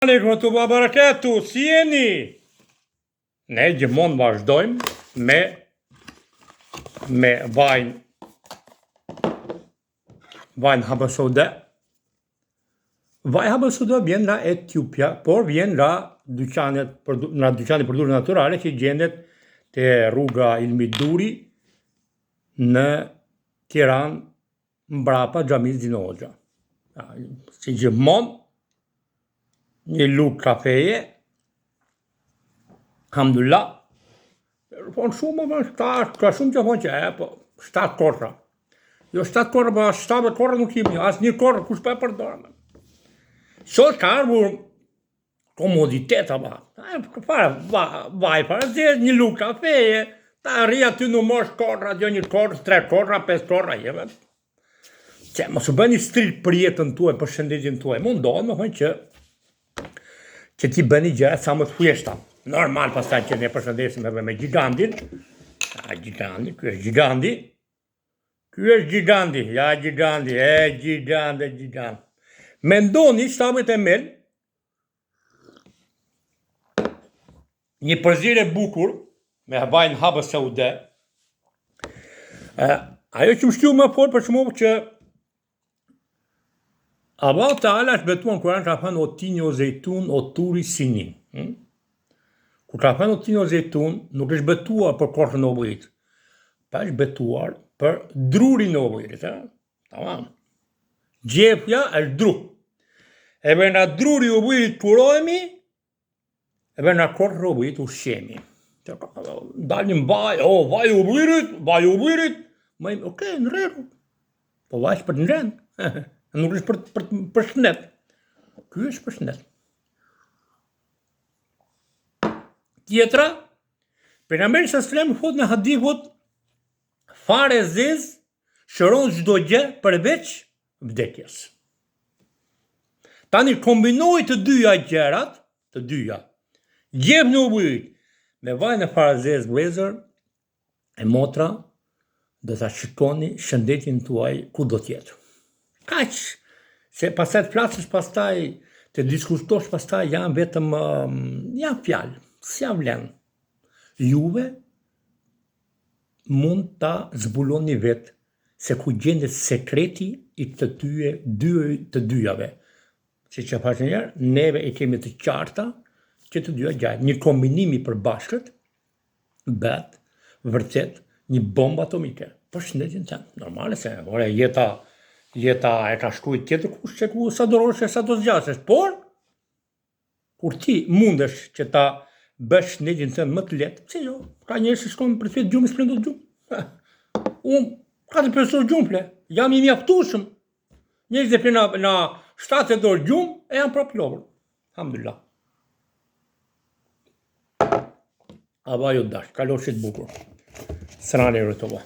Aleikum të barakatu, si jeni? Ne gjithmonë vazhdojmë me vajnë habesaude. Vaj habesaude vjen nga Etiopia, por vjen nga dyqanet përdurë naturale që gjendet te rruga Ilmi Duri në Tiranë mbrapa xhamisë Dino Hoxha. Si gjithmonë, një lukë kafeje, alhamdulillah, po në shumë, ka shumë që thonë që, po, 7 korra. Jo 7 korra, po 7 korra nuk kemi, asë një korra, kush pa e përdorën. Sot ka ardhur komoditet, vaj para zezë, një lukë kafeje, ta rri aty në mosh korra, jo një korra, 3 korra, 5 korra, jeve. Që mos u bëni strikt për jetën tuaj, për shëndetjen tuaj, mundohen me thonë që ti bëni gjëra sa më të thjeshta. Normal pastaj që ne përshëndesim edhe me gigantin. Giganti, ky është giganti. Ky është giganti, ja giganti, gigant. Mendoni shtabet e mel, një përzierje e bukur me vajin habesaude. Ajo që më shtiu më fort për shembull që Allah Teala është betuar në Kur'an ka thënë o tini o zejtun o turi sinin. Kur ka thënë o tini o zejtun, nuk është betuar për korrën e ujit, pa është betuar për drurin e ujit. Tamam. Gjepja është dru. Edhe nga druri i ujit purohemi, edhe nga korra e ujit ushqemi. Dalim vaj, vaj i ujit, okej, në rregull. Po vaj është për të ngrënë. Nuk është për shëndet. Ky është për shëndet. Tjetra, pejgamberi s.a.s. thot në hadithut, fare zez shëron çdo gjë përveç vdekjes. Tani kombinoj të dyja gjërat, gjep në ujit me vajin e fare zez vëllezër e motra, do ta shikoni shëndetin tuaj ku do të jetë. Kaq, se pastaj të flasësh pastaj, të diskutosh pastaj janë vetëm janë fjalë, s'ja vlen. Juve mund ta zbuloni vetë se ku gjendet sekreti i të dyjave. Si që thash njëherë, neve e kemi të qarta që të dyja gjajnë. Një kombinim i përbashkët bëhet vërtet një bombë atomike. Për shëndetin tënd. Normale se jeta e ka shkruajtur tjetër kush që ku sa dorosh e sa do zgjasesh, por kur ti mundesh që ta bësh shëndetin tënd më të lehtë, pse jo? Ka njerëz që shkojnë për të gjumë splendid gjumë. Unë 4 personë gjumë fle, jam i mjaftueshëm. Njerëz që flen na 7 dorë gjumë e janë prapë lodhur. Alhamdulillah. Aba ju dash, kaloshit bukur. Selam alejkum.